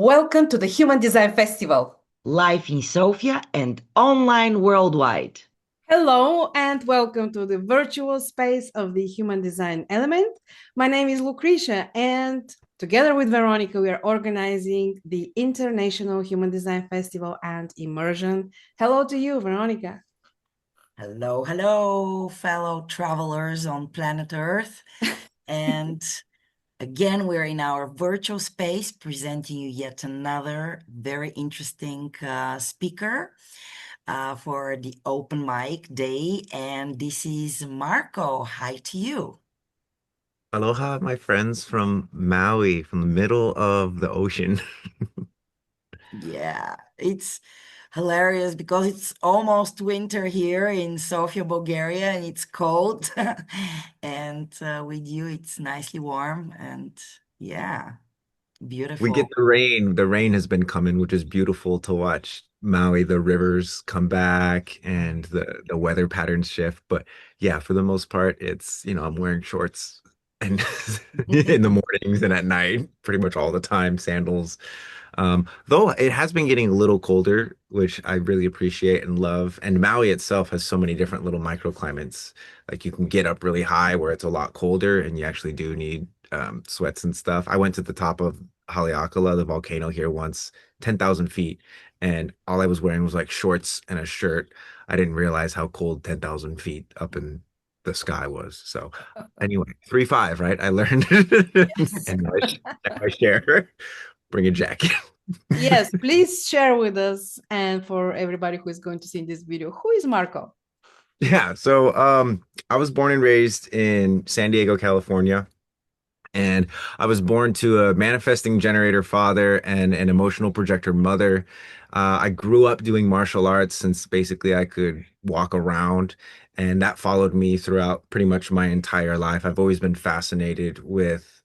Welcome to the Human Design Festival. Live in Sofia and online worldwide. Hello and welcome to the virtual space of the Human Design Element. My name is Lucretia and together with Veronica, we are organizing the International Human Design Festival and Immersion. Hello to you, Veronica. Hello, hello, fellow travelers on planet Earth. And again, we're in our virtual space presenting you yet another very interesting speaker for the open mic day. And this is Marco. Hi to you. Aloha, my friends from Maui, from the middle of the ocean. Yeah, it's hilarious because it's almost winter here in Sofia, Bulgaria, and it's cold. And with you, it's nicely warm and yeah, We get beautiful. the rain. The rain has been coming, which is beautiful to watch Maui, the rivers come back and the weather patterns shift. But yeah, for the most part, I'm wearing shorts and in the mornings and at night, pretty much all the time, sandals. Though it has been getting a little colder, which I really appreciate and love. And Maui itself has so many different little microclimates. Like you can get up really high where it's a lot colder and you actually do need sweats and stuff. I went to the top of Haleakala, the volcano here once, 10,000 feet, and all I was wearing was like shorts and a shirt. I didn't realize how cold 10,000 feet up in the sky was. So anyway, 3'5", right? I learned Yes. and now I share. Bring a jacket. Yes, please share with us and for everybody who is going to see this video, who is Marco? Yeah, so I was born and raised in San Diego, California, and I was born to a manifesting generator father and an emotional projector mother. I grew up doing martial arts since basically I could walk around, and that followed me throughout pretty much my entire life. I've always been fascinated with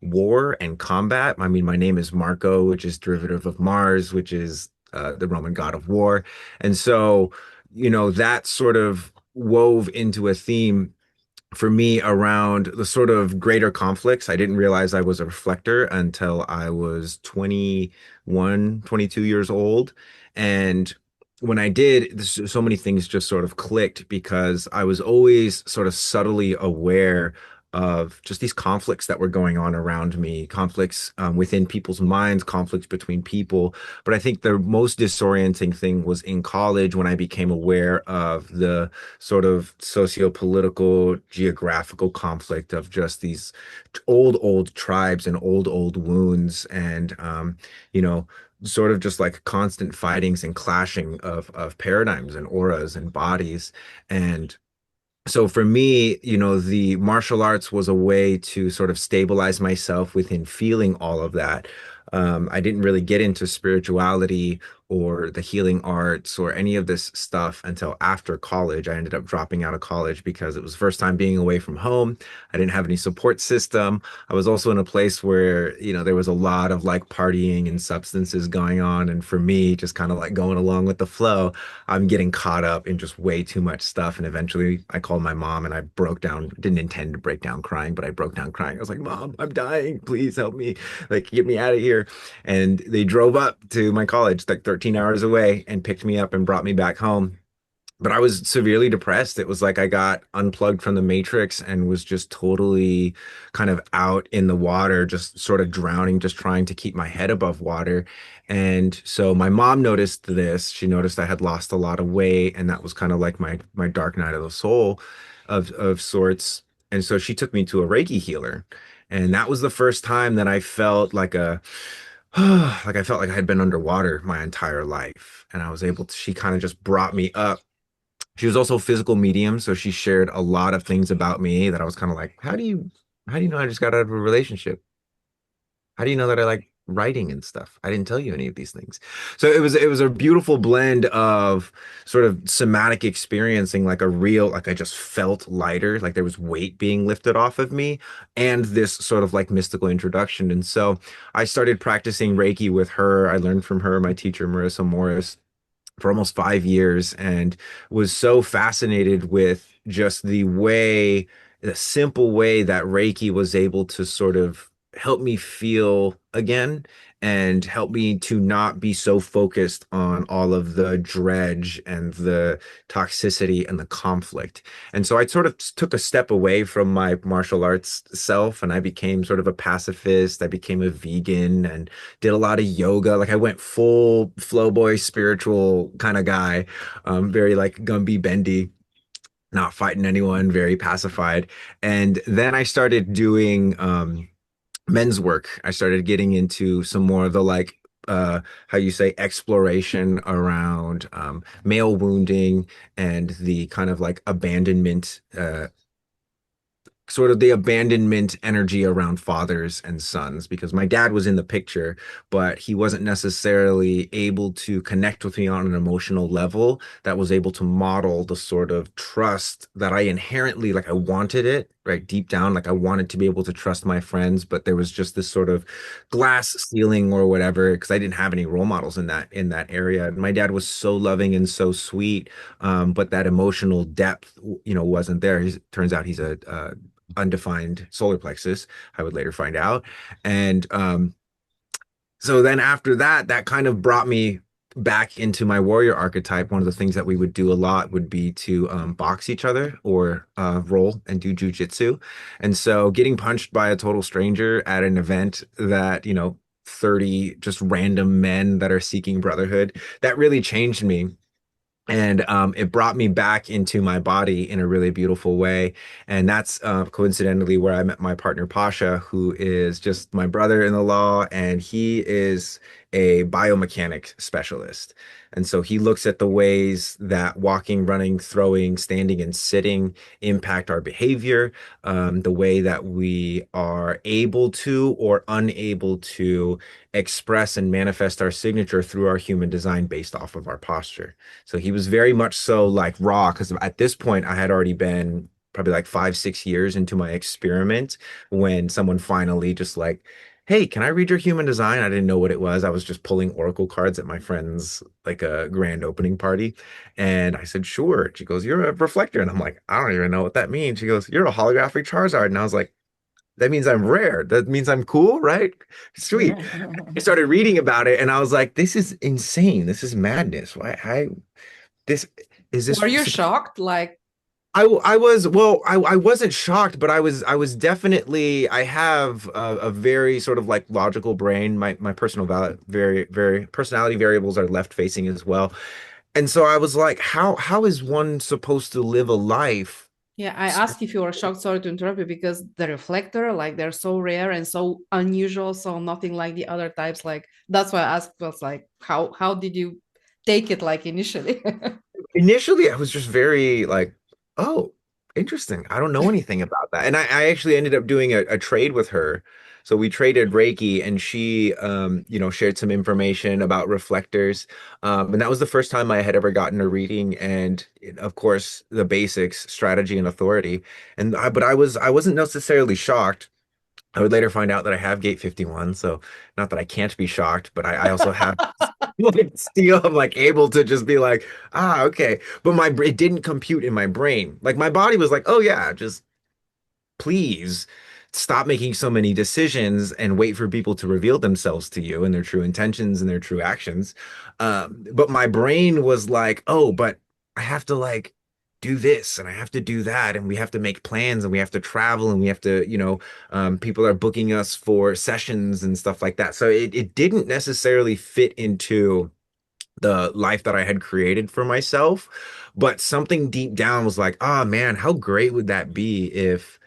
war and combat. I mean, my name is Marco, which is derivative of Mars, which is the Roman god of war. And so, that sort of wove into a theme for me around the sort of greater conflicts. I didn't realize I was a reflector until I was 21, 22 years old. And when I did, so many things just sort of clicked because I was always sort of subtly aware of just these conflicts that were going on around me, conflicts within people's minds, conflicts between people. But I think the most disorienting thing was in college when I became aware of the sort of socio-political, geographical conflict of just these old tribes and old wounds and you know, sort of just like constant fightings and clashing of paradigms and auras and bodies. And so for me, the martial arts was a way to sort of stabilize myself within feeling all of that. I didn't really get into spirituality or the healing arts or any of this stuff until after college. I ended up dropping out of college because it was the first time being away from home. I didn't have any support system. I was also in a place where, there was a lot of like partying and substances going on. And for me, just kind of like going along with the flow, I'm getting caught up in just way too much stuff. And eventually I called my mom and I broke down, didn't intend to break down crying, but I broke down crying. I was like, Mom, I'm dying. Please help me. Like, get me out of here. And they drove up to my college, like 13 hours away, and picked me up and brought me back home. But I was severely depressed. It was like I got unplugged from the matrix and was just totally kind of out in the water, just sort of drowning, just trying to keep my head above water. And so my mom noticed this. She noticed I had lost a lot of weight, and that was kind of like my dark night of the soul of sorts. And so she took me to a Reiki healer. And that was the first time that I felt like like I felt like I had been underwater my entire life. And I was able to, she kind of just brought me up. She was also a physical medium, so she shared a lot of things about me that I was kind of like, how do you know I just got out of a relationship? How do you know that I like writing and stuff? I didn't tell you any of these things. So it was a beautiful blend of sort of somatic experiencing, like a real, like I just felt lighter, like there was weight being lifted off of me, and this sort of like mystical introduction. And so I started practicing Reiki with her. I learned from her, my teacher, Marissa Morris, for almost 5 years and was so fascinated with just the simple way that Reiki was able to sort of help me feel again and help me to not be so focused on all of the dredge and the toxicity and the conflict. And so I sort of took a step away from my martial arts self and I became sort of a pacifist. I became a vegan and did a lot of yoga. Like I went full flow boy spiritual kind of guy, very like Gumby Bendy, not fighting anyone, very pacified. And then I started doing men's work. I started getting into some more of the like how you say exploration around male wounding and the kind of like abandonment sort of the abandonment energy around fathers and sons because my dad was in the picture, but he wasn't necessarily able to connect with me on an emotional level that was able to model the sort of trust that I inherently like I wanted it, right? Deep down, like I wanted to be able to trust my friends, but there was just this sort of glass ceiling or whatever because I didn't have any role models in that area. My dad was so loving and so sweet, but that emotional depth, wasn't there. Turns out he's a undefined solar plexus, I would later find out. And so then after that, that kind of brought me back into my warrior archetype. One of the things that we would do a lot would be to box each other or roll and do jujitsu. And so getting punched by a total stranger at an event that, 30 just random men that are seeking brotherhood, that really changed me and it brought me back into my body in a really beautiful way. And that's coincidentally where I met my partner Pasha, who is just my brother-in-the-law, and he is a biomechanic specialist. And so he looks at the ways that walking, running, throwing, standing, and sitting impact our behavior, the way that we are able to or unable to express and manifest our signature through our human design based off of our posture. So he was very much so like raw because at this point I had already been probably like 5, 6 years into my experiment when someone finally just like, hey, can I read your human design? I didn't know what it was. I was just pulling oracle cards at my friend's like a grand opening party. And I said, sure. She goes, you're a reflector. And I'm like, I don't even know what that means. She goes, you're a holographic Charizard. And I was like, that means I'm rare. That means I'm cool, right? Sweet. I started reading about it and I was like, this is insane. This is madness. Why this is this Were you supposed shocked? Like, I was well I wasn't shocked but I was definitely I have a very sort of like logical brain my personal very personality variables are left facing as well and so I was like how is one supposed to live a life. yeah, I asked if you were shocked, sorry to interrupt you, because the reflector, like they're so rare and so unusual, so nothing like the other types. Like that's why I asked was like, how did you take it like initially? Initially, I was just very like, oh, interesting. I don't know anything about that. And I actually ended up doing a trade with her. So we traded Reiki and she, shared some information about reflectors. And that was the first time I had ever gotten a reading. And of course, the basics, strategy and authority. But I wasn't necessarily shocked. I would later find out that I have gate 51. So not that I can't be shocked, but I also have like still I'm like able to just be like, okay. But it didn't compute in my brain. Like my body was like, oh yeah, just please stop making so many decisions and wait for people to reveal themselves to you and their true intentions and their true actions. But my brain was like, oh, but I have to like do this and I have to do that and we have to make plans and we have to travel and we have to, people are booking us for sessions and stuff like that. So it didn't necessarily fit into the life that I had created for myself. But something deep down was like, oh man, how great would that be if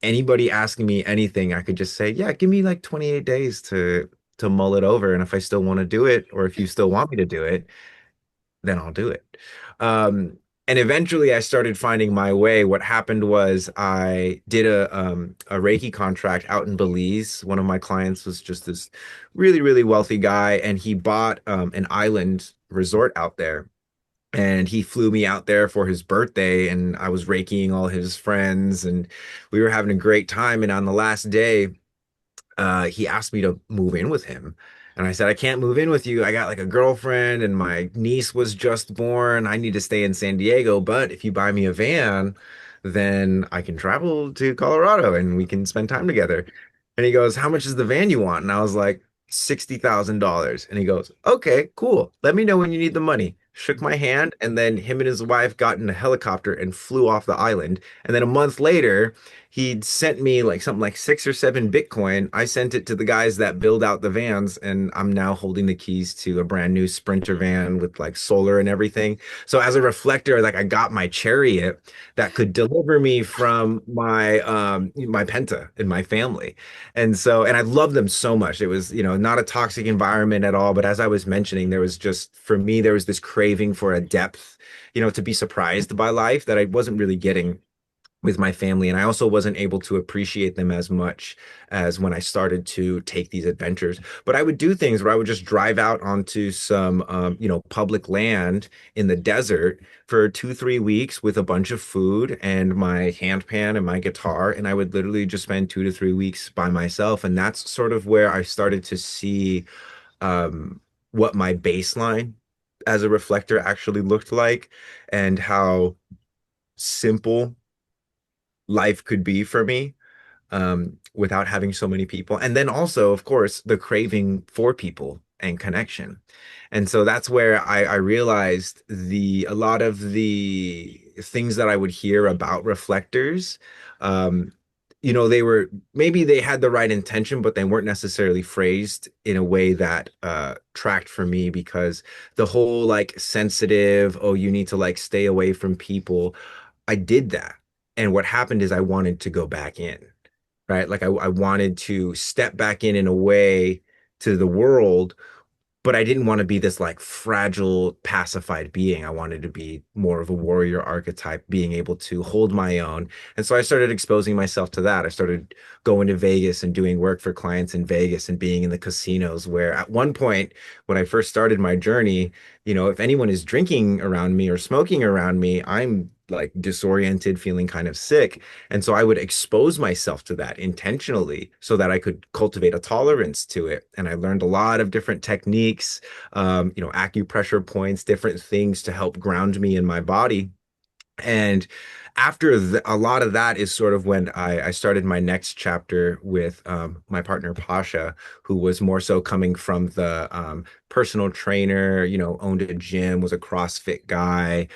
anybody asking me anything, I could just say, yeah, give me like 28 days to mull it over. And if I still want to do it, or if you still want me to do it, then I'll do it. And eventually I started finding my way. What happened was I did a Reiki contract out in Belize. One of my clients was just this really, really wealthy guy, and he bought an island resort out there. And he flew me out there for his birthday, and I was Reikiing all his friends, and we were having a great time. And on the last day, he asked me to move in with him. And I said, I can't move in with you. I got like a girlfriend and my niece was just born. I need to stay in San Diego. But if you buy me a van, then I can travel to Colorado and we can spend time together. And he goes, "How much is the van you want?" And I was like, $60,000. And he goes, "Okay, cool. Let me know when you need the money." Shook my hand, and then him and his wife got in a helicopter and flew off the island. And then a month later, he'd sent me like something like 6 or 7 Bitcoin. I sent it to the guys that build out the vans, and I'm now holding the keys to a brand new Sprinter van with like solar and everything. So as a reflector, like I got my chariot that could deliver me from my Penta and my family. And so, and I love them so much. It was, not a toxic environment at all. But as I was mentioning, there was just, for me, there was this craving for a depth, to be surprised by life that I wasn't really getting with my family. And I also wasn't able to appreciate them as much as when I started to take these adventures. But I would do things where I would just drive out onto some, public land in the desert for 2, 3 weeks with a bunch of food and my handpan and my guitar. And I would literally just spend 2 to 3 weeks by myself. And that's sort of where I started to see what my baseline as a reflector actually looked like and how simple life could be for me without having so many people. And then also, of course, the craving for people and connection. And so that's where I realized a lot of the things that I would hear about reflectors, um, they were maybe they had the right intention, but they weren't necessarily phrased in a way that tracked for me because the whole like sensitive, oh, you need to like stay away from people. I did that. And what happened is I wanted to go back in, right? Like I wanted to step back in a way to the world, but I didn't want to be this like fragile, pacified being. I wanted to be more of a warrior archetype, being able to hold my own. And so I started exposing myself to that. I started going to Vegas and doing work for clients in Vegas and being in the casinos, where at one point, when I first started my journey, if anyone is drinking around me or smoking around me, I'm like disoriented, feeling kind of sick. And so I would expose myself to that intentionally so that I could cultivate a tolerance to it. And I learned a lot of different techniques, acupressure points, different things to help ground me in my body. And after a lot of that is sort of when I started my next chapter with my partner Pasha, who was more so coming from the personal trainer, owned a gym, was a CrossFit guy,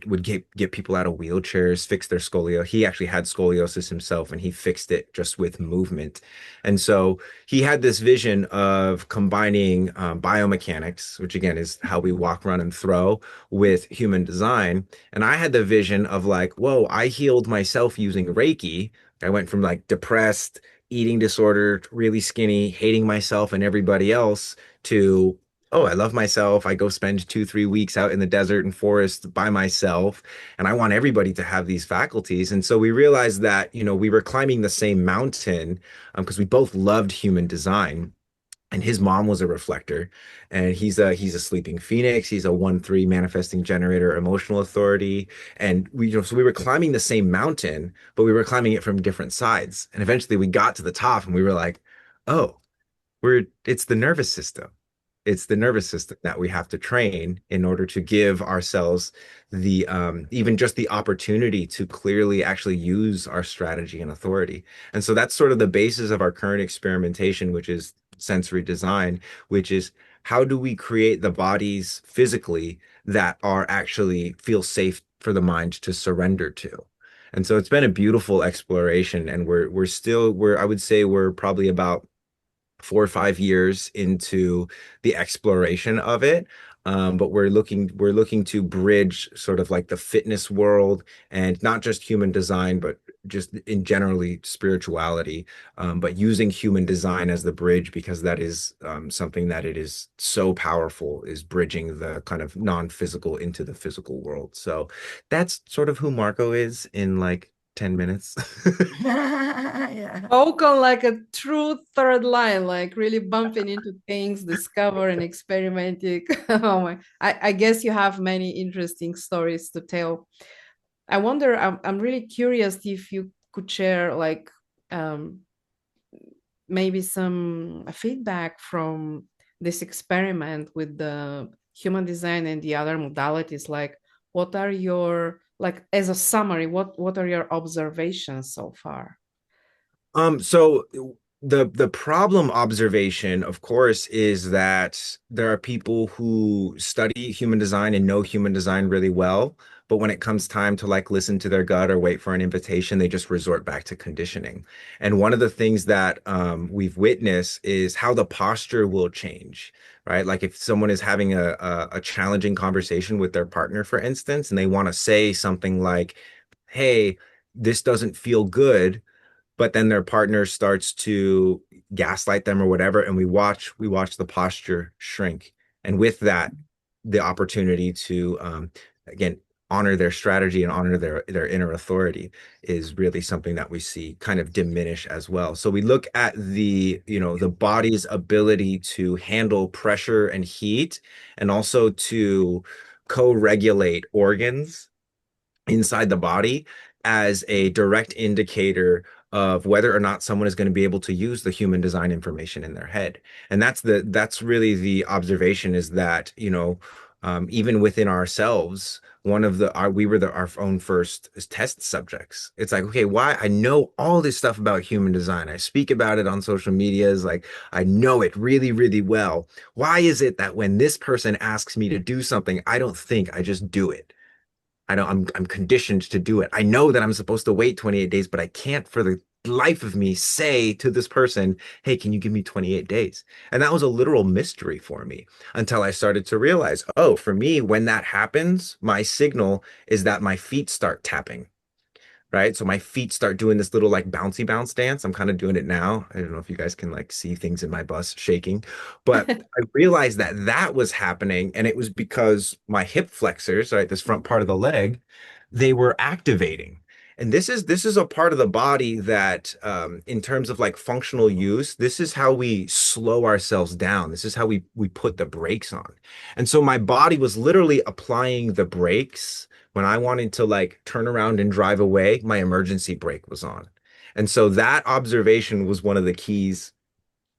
would get people out of wheelchairs, fix their scoliosis. He actually had scoliosis himself, and he fixed it just with movement. And so he had this vision of combining biomechanics, which again is how we walk, run, and throw, with human design. And I had the vision of like, whoa, I healed myself using Reiki. I went from like depressed, eating disorder, really skinny, hating myself and everybody else to, oh, I love myself. I go spend 2, 3 weeks out in the desert and forest by myself. And I want everybody to have these faculties. And so we realized that, we were climbing the same mountain because we both loved human design, and his mom was a reflector, and he's a sleeping phoenix. He's a 1/3 manifesting generator, emotional authority. And so we were climbing the same mountain, but we were climbing it from different sides. And eventually we got to the top and we were like, oh, it's the nervous system. It's the nervous system that we have to train in order to give ourselves the even just the opportunity to clearly actually use our strategy and authority. And so that's sort of the basis of our current experimentation, which is sensory design, which is how do we create the bodies physically that are actually feel safe for the mind to surrender to. And so it's been a beautiful exploration, and we're I would say we're probably about 4 or 5 years into the exploration of it. But we're looking to bridge sort of like the fitness world and not just human design, but just in generally spirituality. But using human design as the bridge because that is something that it is so powerful is bridging the kind of non-physical into the physical world. So that's sort of who Marco is in like 10 minutes. Yeah. Spoken like a true third line, like really bumping into things, discover and experimenting. Oh my, I guess you have many interesting stories to tell. I wonder, I'm really curious if you could share like um, maybe some feedback from this experiment with the human design and the other modalities. Like, what are your, like, as a summary, what are your observations so far? So The problem observation, of course, is that there are people who study human design and know human design really well, but when it comes time to like listen to their gut or wait for an invitation, they just resort back to conditioning. And one of the things that we've witnessed is how the posture will change, right? Like if someone is having a challenging conversation with their partner, for instance, and they want to say something like, "Hey, this doesn't feel good," but then their partner starts to gaslight them or whatever, and we watch the posture shrink, and with that the opportunity to again honor their strategy and honor their inner authority is really something that we see kind of diminish as well. So we look at the body's ability to handle pressure and heat, and also to co-regulate organs inside the body as a direct indicator of whether or not someone is going to be able to use the human design information in their head. And that's really the observation, is that, even within ourselves, one of we were our own first test subjects. It's like, okay, why I know all this stuff about human design. I speak about it on social media, is like I know it really, really well. Why is it that when this person asks me to do something, I don't think, I just do it? I don't, I'm conditioned to do it. I know that I'm supposed to wait 28 days, but I can't for the life of me say to this person, "Hey, can you give me 28 days?" And that was a literal mystery for me until I started to realize, oh, for me, when that happens, my signal is that my feet start tapping, right? So my feet start doing this little like bouncy bounce dance. I'm kind of doing it now. I don't know if you guys can like see things in my bus shaking, but I realized that that was happening, and it was because my hip flexors, right, this front part of the leg, they were activating. And this is a part of the body that, in terms of like functional use, this is how we slow ourselves down. This is how we put the brakes on. And so my body was literally applying the brakes when I wanted to like turn around and drive away. My emergency brake was on. And so that observation was one of the keys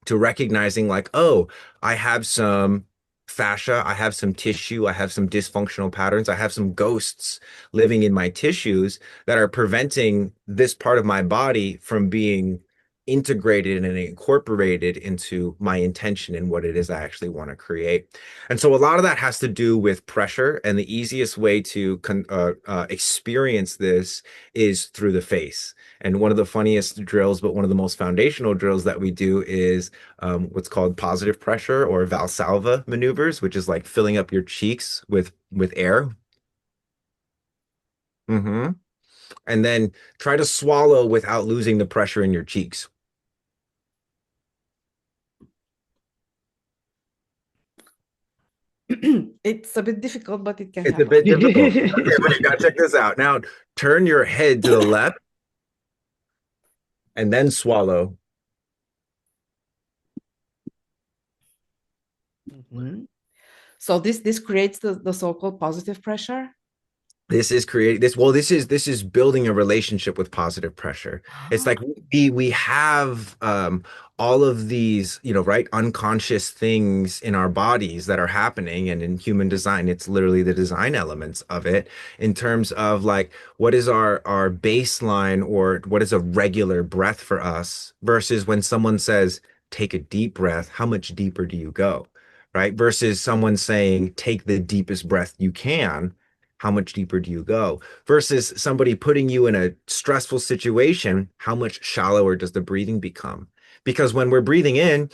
to recognizing like, oh, I have some fascia, I have some tissue, I have some dysfunctional patterns, I have some ghosts living in my tissues that are preventing this part of my body from being integrated and incorporated into my intention and what it is I actually want to create. And so a lot of that has to do with pressure, and the easiest way to experience this is through the face. And one of the funniest drills, but one of the most foundational drills that we do is what's called positive pressure or Valsalva maneuvers, which is like filling up your cheeks with air. Hmm. And then try to swallow without losing the pressure in your cheeks. It's a bit difficult, but it can It's a happen. bit difficult. Okay, but you gotta check this out. Now, turn your head to the left and then swallow. Mhm. So this creates the so-called positive pressure. This is creating this. Well, this is building a relationship with positive pressure. It's like we have all of these, right, unconscious things in our bodies that are happening, and in human design, it's literally the design elements of it in terms of like what is our baseline, or what is a regular breath for us versus when someone says take a deep breath, how much deeper do you go? Right? Versus someone saying take the deepest breath you can, how much deeper do you go? Versus somebody putting you in a stressful situation, how much shallower does the breathing become? Because when we're breathing in,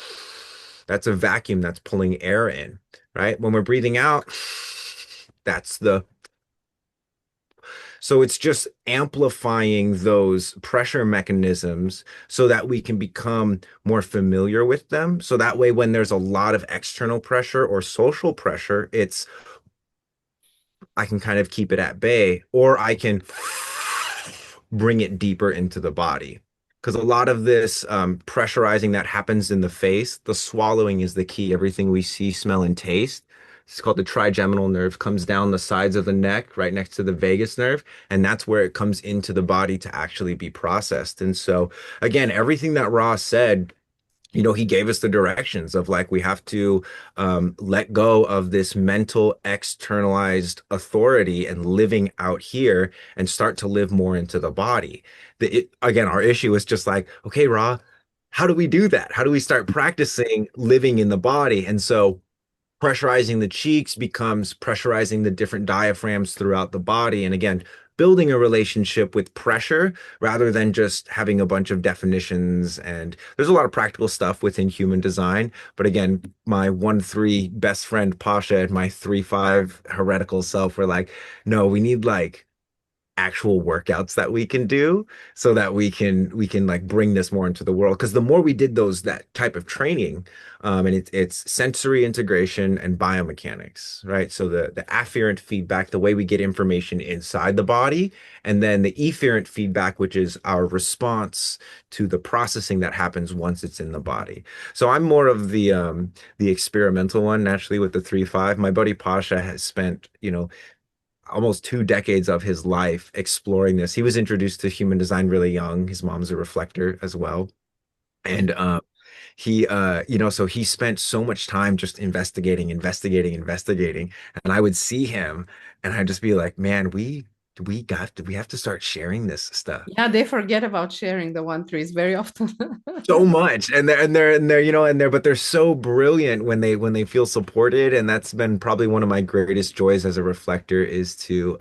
that's a vacuum that's pulling air in, right? When we're breathing out, that's the so it's just amplifying those pressure mechanisms so that we can become more familiar with them. So that way, when there's a lot of external pressure or social pressure, I can kind of keep it at bay, or I can bring it deeper into the body. Because a lot of this pressurizing that happens in the face, the swallowing is the key. Everything we see, smell, and taste. It's called the trigeminal nerve, comes down the sides of the neck, right next to the vagus nerve, and that's where it comes into the body to actually be processed. And so, again, everything that Ross said, he gave us the directions of like we have to let go of this mental externalized authority and living out here and start to live more into the body. Again, our issue is just like, okay, Ra, how do we do that? How do we start practicing living in the body? And so pressurizing the cheeks becomes pressurizing the different diaphragms throughout the body. And again, building a relationship with pressure rather than just having a bunch of definitions. And there's a lot of practical stuff within human design. But again, my 1-3 best friend Pasha and my 3-5 heretical self were like, no, we need like actual workouts that we can do so that we can like bring this more into the world, because the more we did those that type of training, and it's sensory integration and biomechanics, right? So the afferent feedback, the way we get information inside the body, and then the efferent feedback, which is our response to the processing that happens once it's in the body. So I'm more of the experimental one naturally with the 3-5. My buddy Pasha has spent, almost 2 decades of his life exploring this. He was introduced to human design really young. His mom's a reflector as well. And so he spent so much time just investigating. And I would see him and I'd just be like, man, we have to start sharing this stuff. Yeah, they forget about sharing the 1-3s very often. So much, and they're but they're so brilliant when they feel supported, and that's been probably one of my greatest joys as a reflector, is to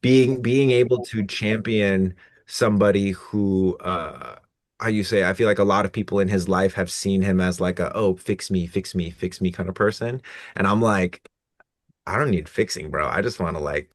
being able to champion somebody who, how you say, I feel like a lot of people in his life have seen him as like a, oh, fix me kind of person, and I'm like, I don't need fixing, bro. I just want to like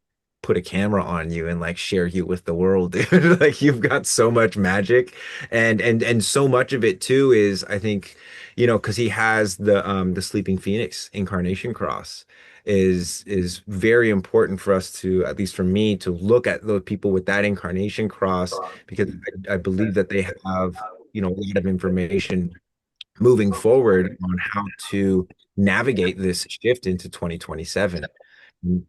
put a camera on you and like share you with the world, dude. Like you've got so much magic, and so much of it too is, I think, because he has the Sleeping Phoenix incarnation cross is very important for us to, at least for me, to look at those people with that incarnation cross, because I believe that they have, a lot of information moving forward on how to navigate this shift into 2027. And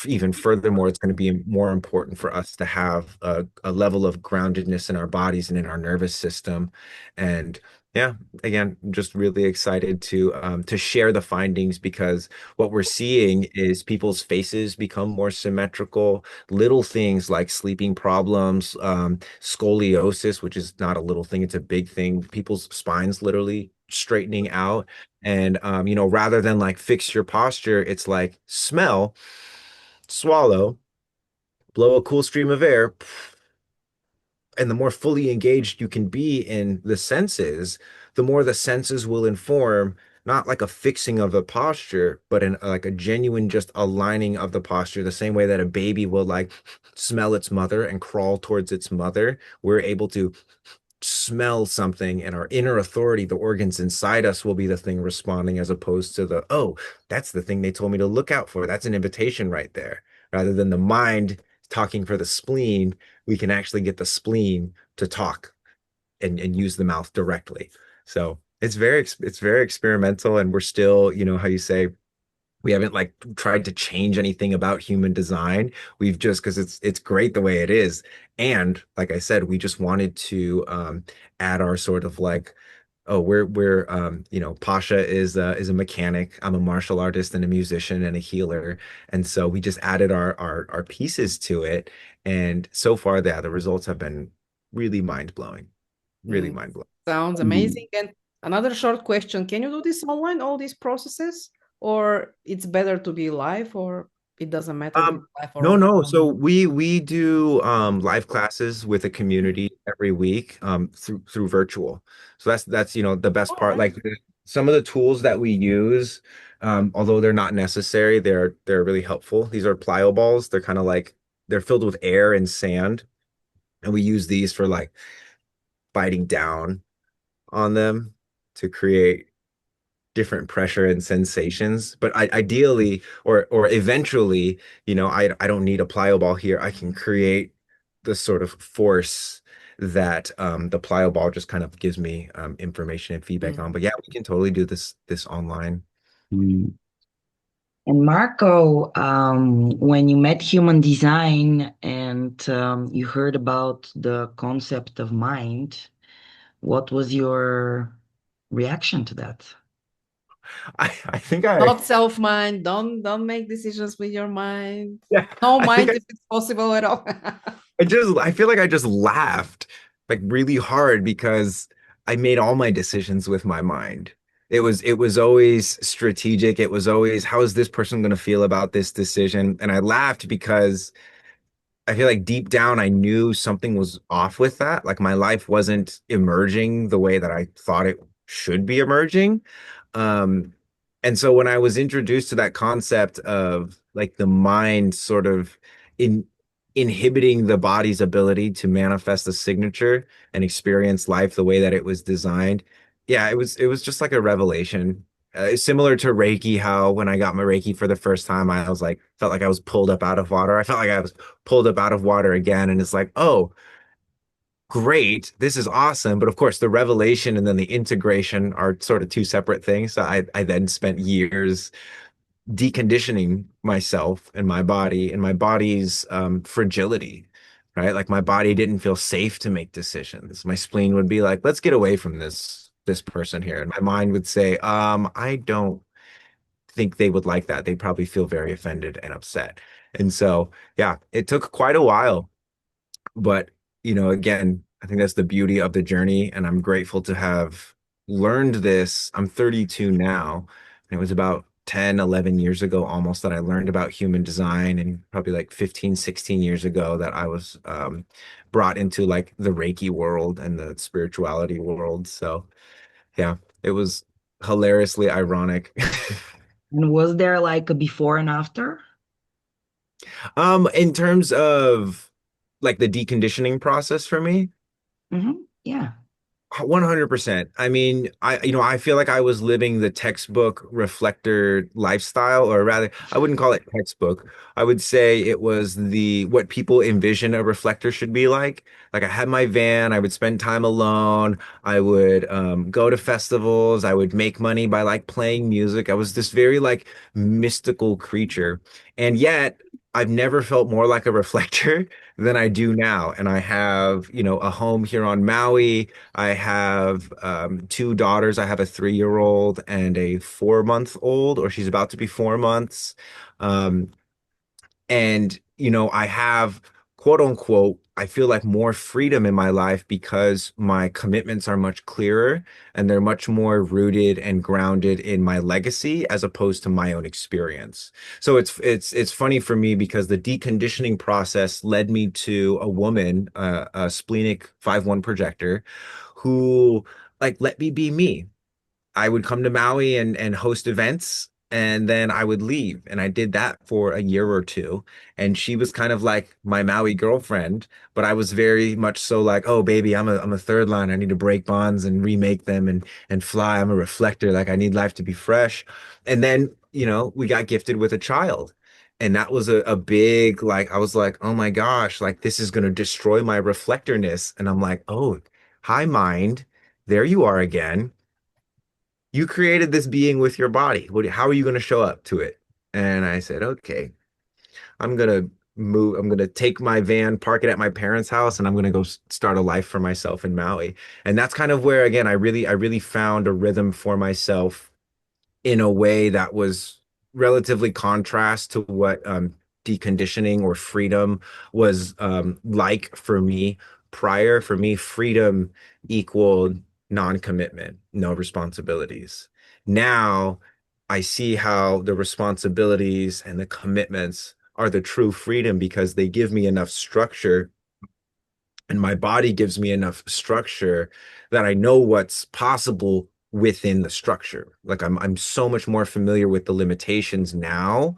even furthermore, it's going to be more important for us to have a level of groundedness in our bodies and in our nervous system. And yeah, again, I'm just really excited to share the findings, because what we're seeing is people's faces become more symmetrical. Little things like sleeping problems, scoliosis, which is not a little thing, it's a big thing. People's spines literally straightening out. And rather than like fix your posture, it's like smell, swallow, blow a cool stream of air, and the more fully engaged you can be in the senses, the more the senses will inform not like a fixing of the posture, but like a genuine just aligning of the posture, the same way that a baby will like smell its mother and crawl towards its mother. We're able to smell something, and our inner authority, the organs inside us, will be the thing responding, as opposed to the, oh, that's the thing they told me to look out for. That's an invitation right there. Rather than the mind talking for the spleen, we can actually get the spleen to talk and use the mouth directly. So it's very experimental, and we're still, how you say, we haven't like tried to change anything about human design. We've just, because it's great the way it is. And like I said, we just wanted to add our sort of like, oh, we're Pasha is a mechanic. I'm a martial artist and a musician and a healer. And so we just added our pieces to it. And so far, yeah, the results have been really mind blowing. Really Mm, mind blowing. sounds amazing. And another short question: can you do this online, all these processes, or it's better to be live, or it doesn't matter if Um, it's live or no, online? no. So we do live classes with a community every week through virtual. So that's the best All part. right. Like some of the tools that we use, although they're not necessary, they're really helpful. These are plyo balls. They're kind of like, they're filled with air and sand, and we use these for like biting down on them to create different pressure and sensations. But ideally, or eventually, I don't need a plyo ball here. I can create the sort of force that the plyo ball just kind of gives me information and feedback Mm. on. But yeah, we can totally do this online. Mm. And Marco, when you met human design and you heard about the concept of mind, what was your reaction to that? I think I Not self-mind. Don't make decisions with your mind. yeah, No I think mind if it's possible at all. I feel like I just laughed like really hard, because I made all my decisions with my mind. It was always strategic. It was always, how is this person going to feel about this decision? And I laughed because I feel like deep down I knew something was off with that. Like my life wasn't emerging the way that I thought it should be emerging. Um, and so when I was introduced to that concept of like the mind sort of in inhibiting the body's ability to manifest a signature and experience life the way that it was designed, yeah, it was just like a revelation. Similar to Reiki, how when I got my Reiki for the first time, I was like, felt like I was pulled up out of water. I felt like I was pulled up out of water again. And it's like, oh, great, this is awesome. But of course, the revelation and then the integration are sort of two separate things. So I then spent years deconditioning myself and my body's fragility, right? Like my body didn't feel safe to make decisions. My spleen would be like, let's get away from this person here. And my mind would say, I don't think they would like that. They'd probably feel very offended and upset. And so, yeah, it took quite a while, but again, I think that's the beauty of the journey, and I'm grateful to have learned this. I'm 32 now, and it was about 10, 11 years ago almost that I learned about human design, and probably like 15, 16 years ago that I was brought into like the Reiki world and the spirituality world. So, yeah, it was hilariously ironic. And was there like a before and after? In terms of like the deconditioning process for me, Yeah. 100%. I mean, I feel like I was living the textbook reflector lifestyle, or rather, I wouldn't call it textbook. I would say it was the what people envision a reflector should be like. Like I had my van, I would spend time alone, I would go to festivals, I would make money by like playing music. I was this very like mystical creature. And yet I've never felt more like a reflector than I do now. And I have, a home here on Maui. I have two daughters. I have a 3-year-old and a 4-month old, or she's about to be 4 months. Um, and, I have quote unquote, I feel like more freedom in my life because my commitments are much clearer and they're much more rooted and grounded in my legacy as opposed to my own experience. So it's funny for me because the deconditioning process led me to a woman, a splenic 5-1 projector, who like let me be me. I would come to Maui and host events, and then I would leave. And I did that for a year or two. And she was kind of like my Maui girlfriend, but I was very much so like, oh baby, I'm a third line. I need to break bonds and remake them and fly. I'm a reflector. Like I need life to be fresh. And then, we got gifted with a child. And that was a big, like, I was like, oh my gosh, like this is gonna destroy my reflectorness. And I'm like, oh, hi mind, there you are again. You created this being with your body. How are you going to show up to it? And I said, okay, I'm going to move. I'm going to take my van, park it at my parents' house, and I'm going to go start a life for myself in Maui. And that's kind of where, again, I really found a rhythm for myself in a way that was relatively contrast to what deconditioning or freedom was like for me prior. For me, freedom equaled non-commitment, no responsibilities. Now I see how the responsibilities and the commitments are the true freedom because they give me enough structure and my body gives me enough structure that I know what's possible within the structure. Like I'm so much more familiar with the limitations now,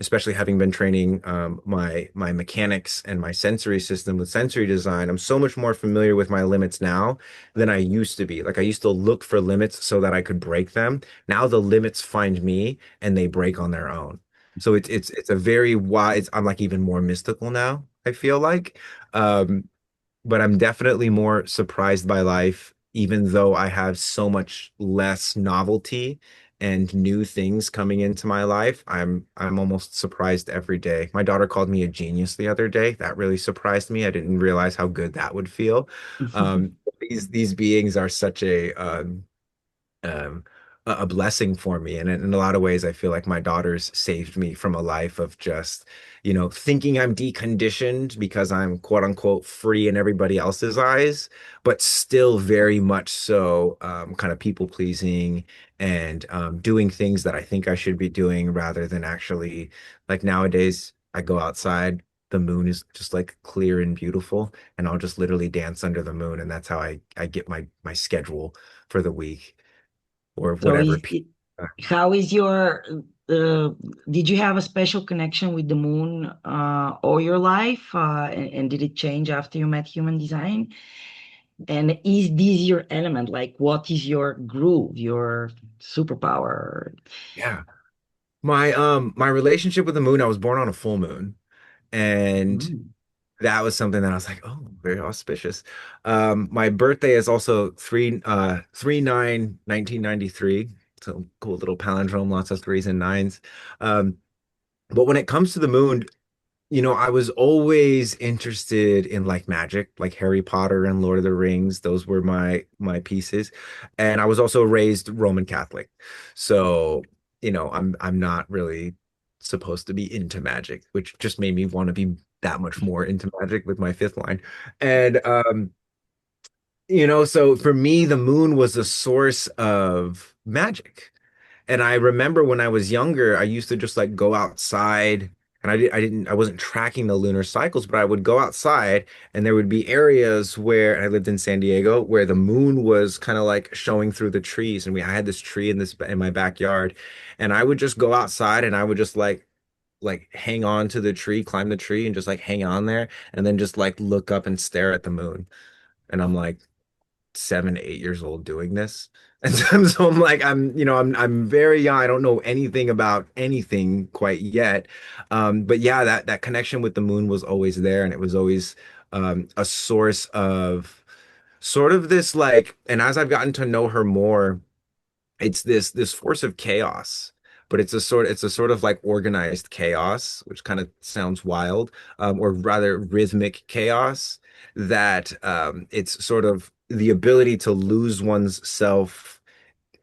especially having been training my mechanics and my sensory system with sensory design. I'm so much more familiar with my limits now than I used to be. Like I used to look for limits so that I could break them. Now the limits find me and they break on their own. So it's a very wise. I'm like even more mystical now, I feel like. Um, but I'm definitely more surprised by life, even though I have so much less novelty and new things coming into my life. I'm almost surprised every day. My daughter called me a genius the other day. That really surprised me. I didn't realize how good that would feel. These beings are such um, a blessing for me. And in a lot of ways, I feel like my daughters saved me from a life of just, thinking I'm deconditioned because I'm quote unquote free in everybody else's eyes, but still very much so kind of people pleasing and doing things that I think I should be doing rather than actually like nowadays I go outside. The moon is just like clear and beautiful, and I'll just literally dance under the moon, and that's how I get my schedule for the week or So whatever. how is your, uh, did you have a special connection with the moon all your life? And did it change after you met human design? And is this your element? Like, what is your groove, your superpower? Yeah. My relationship with the moon, I was born on a full moon, and Mm. that was something that I was like, oh, very auspicious. My birthday is also 3/9/1993. So cool little palindrome, lots of threes and nines. Um, but when it comes to the moon, I was always interested in like magic, like Harry Potter and Lord of the Rings. Those were my pieces. And I was also raised Roman Catholic. So, I'm not really supposed to be into magic, which just made me want to be that much more into magic with my fifth line. And so for me, the moon was a source of magic. And I remember when I was younger, I used to just like go outside and I wasn't tracking the lunar cycles, but I would go outside and there would be areas where I lived in San Diego where the moon was kind of like showing through the trees. And I had this tree in my backyard, and I would just go outside and I would just like hang on to the tree, climb the tree and just like hang on there and then just like look up and stare at the moon. And I'm like, 7, 8 years old doing this. And so I'm like, I'm very young. I don't know anything about anything quite yet. But yeah, that connection with the moon was always there, and it was always a source of sort of this like, and as I've gotten to know her more, it's this force of chaos, but it's a sort of like organized chaos, which kind of sounds wild, or rather rhythmic chaos, that it's sort of the ability to lose one's self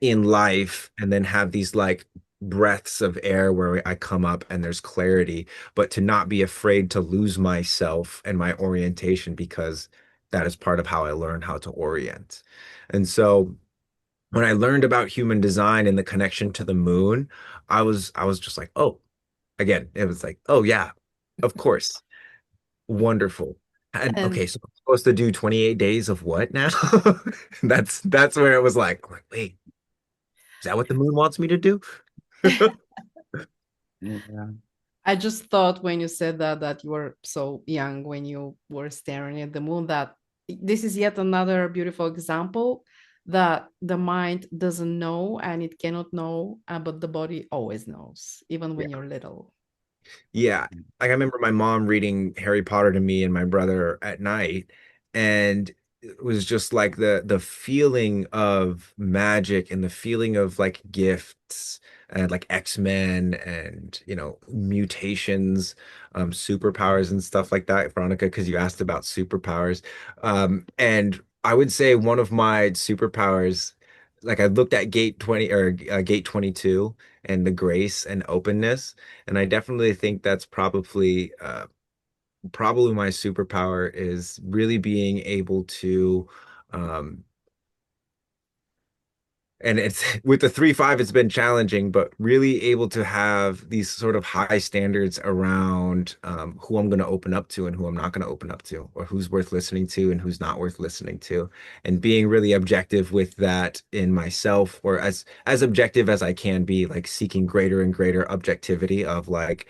in life and then have these like breaths of air where I come up and there's clarity, but to not be afraid to lose myself and my orientation, because that is part of how I learned how to orient. And so when I learned about human design and the connection to the moon, I was just like, oh, again, it was like, oh yeah, of course. Wonderful. And And okay, so I'm supposed to do 28 days of what now? That's where it was like, wait, is that what the moon wants me to do? Yeah. I just thought when you said that you were so young when you were staring at the moon, that this is yet another beautiful example that the mind doesn't know and it cannot know, but the body always knows, even when you're little. Yeah. Like I remember my mom reading Harry Potter to me and my brother at night, and it was just like the feeling of magic and the feeling of like gifts and like X-Men and mutations, superpowers and stuff like that, Veronica, because you asked about superpowers. And I would say one of my superpowers, like I looked at gate 20 or gate 22 and the grace and openness. And I definitely think that's probably my superpower is really being able to um, and it's with the 3/5 it's been challenging, but really able to have these sort of high standards around who I'm going to open up to and who I'm not going to open up to, or who's worth listening to and who's not worth listening to, and being really objective with that in myself, or as objective as I can be, like seeking greater and greater objectivity of like,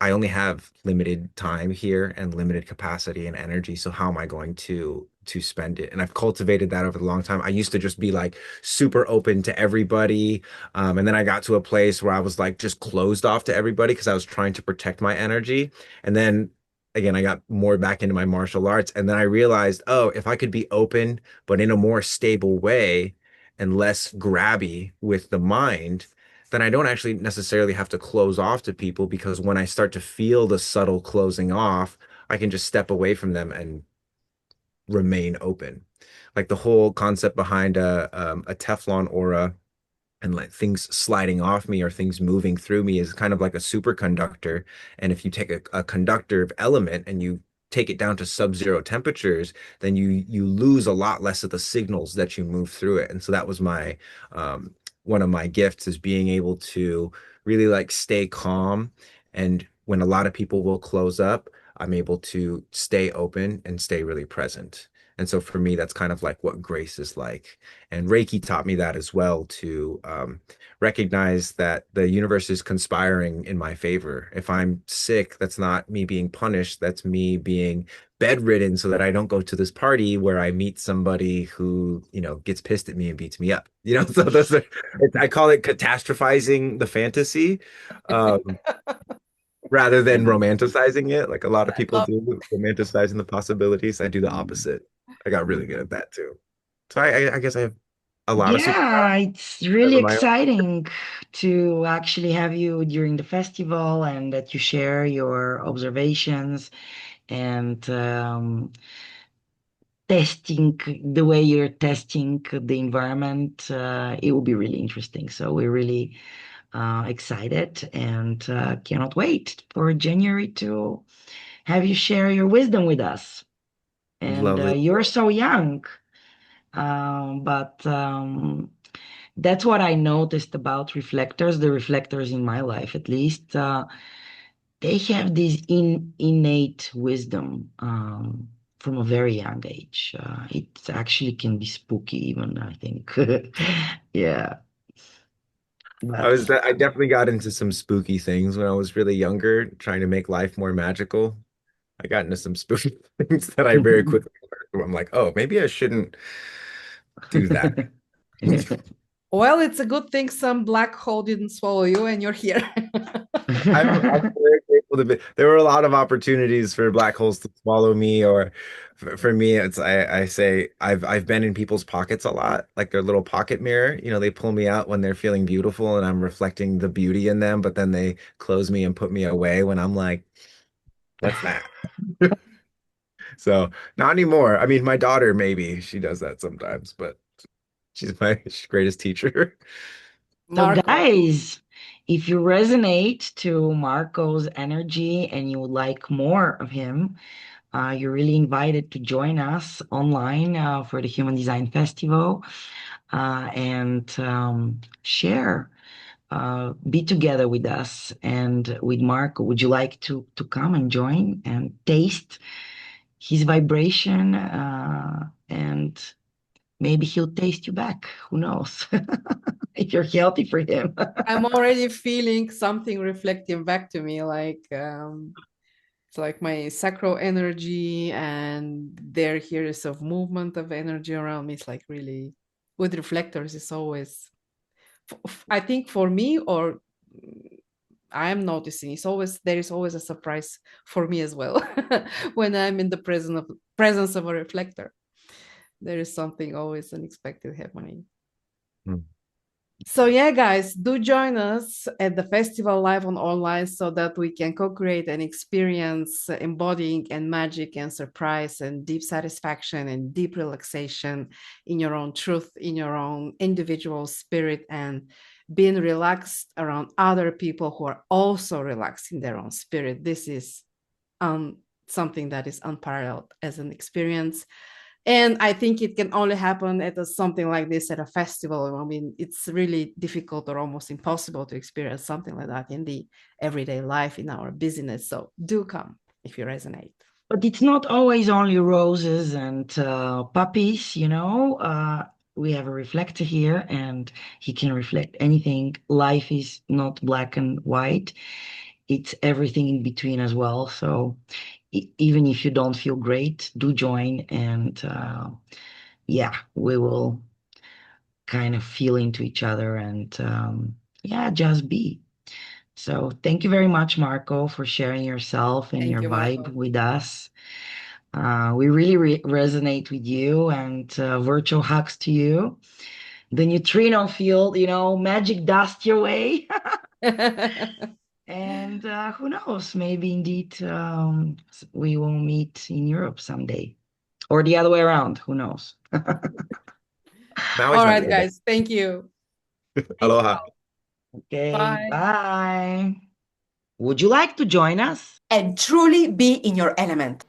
I only have limited time here and limited capacity and energy, so how am I going to spend it? And I've cultivated that over the long time. I used to just be like super open to everybody. And then I got to a place where I was like just closed off to everybody because I was trying to protect my energy. And then again, I got more back into my martial arts. And then I realized, oh, if I could be open, but in a more stable way and less grabby with the mind, then I don't actually necessarily have to close off to people, because when I start to feel the subtle closing off, I can just step away from them and remain open. Like the whole concept behind a Teflon aura and like things sliding off me or things moving through me is kind of like a superconductor. And if you take a conductive element and you take it down to sub-zero temperatures, then you lose a lot less of the signals that you move through it. And so that was my one of my gifts, is being able to really like stay calm. And when a lot of people will close up, I'm able to stay open and stay really present. And so for me, that's kind of like what grace is like. And Reiki taught me that as well, to recognize that the universe is conspiring in my favor. If I'm sick, that's not me being punished. That's me being bedridden so that I don't go to this party where I meet somebody who, gets pissed at me and beats me up. So I call it catastrophizing the fantasy. Um, rather than romanticizing it, like a lot of people Love- do, romanticizing the possibilities. I do the opposite. I got really good at that too. So I guess I have a lot of Yeah, superpowers it's really of my own. exciting to actually have you during the festival and that you share your observations and testing the way you're testing the environment. It will be really interesting. So we're really excited and cannot wait for January to have you share your wisdom with us. And Lovely. you're so young, but that's what I noticed about reflectors, the reflectors in my life at least. They have this innate wisdom from a very young age. It actually can be spooky, even, I think. Yeah, but I definitely got into some spooky things when I was really younger, trying to make life more magical. I got into some spooky things that I very quickly learned. Where I'm like, oh, maybe I shouldn't do that. Well, it's a good thing some black hole didn't swallow you and you're here. I'm very grateful to be. There were a lot of opportunities for black holes to swallow me, or for me, I say I've been in people's pockets a lot, like their little pocket mirror. They pull me out when they're feeling beautiful, and I'm reflecting the beauty in them, but then they close me and put me away when I'm like, what's that? So not anymore. I mean, my daughter maybe she does that sometimes, but she's my greatest teacher. So, Marco. guys, if you resonate to Marco's energy and you would like more of him, you're really invited to join us online for the Human Design Festival and share, be together with us and with Marco. Would you like to come and join and taste his vibration? And maybe he'll taste you back. Who knows? If you're healthy for him. I'm already feeling something reflecting back to me, like it's like my sacral energy and there here is of movement of energy around me. It's like really with reflectors. It's always, I think for me, or I am noticing, it's always there is always a surprise for me as well when I'm in the presence of a reflector. There is something always unexpected happening. Hmm. So yeah, guys, do join us at the festival live on online so that we can co-create an experience embodying and magic and surprise and deep satisfaction and deep relaxation in your own truth, in your own individual spirit, and being relaxed around other people who are also relaxed in their own spirit. This is something that is unparalleled as an experience. And I think it can only happen at something like this at a festival. I mean, it's really difficult or almost impossible to experience something like that in the everyday life, in our business. So do come if you resonate. But it's not always only roses and puppies, we have a reflector here and he can reflect anything. Life is not black and white, it's everything in between as well. So even if you don't feel great, do join and yeah, we will kind of feel into each other and yeah, just be. So thank you very much, Marco, for sharing yourself and Thank your you, vibe Marco. with us. We really resonate with you and virtual hugs to you. The neutrino field, magic dust your way. And who knows, maybe indeed we will meet in Europe someday or the other way around. Who knows? Now he's All my right, neighbor. guys. Thank you. Aloha. Okay, Bye. bye. Would you like to join us? And truly be in your element.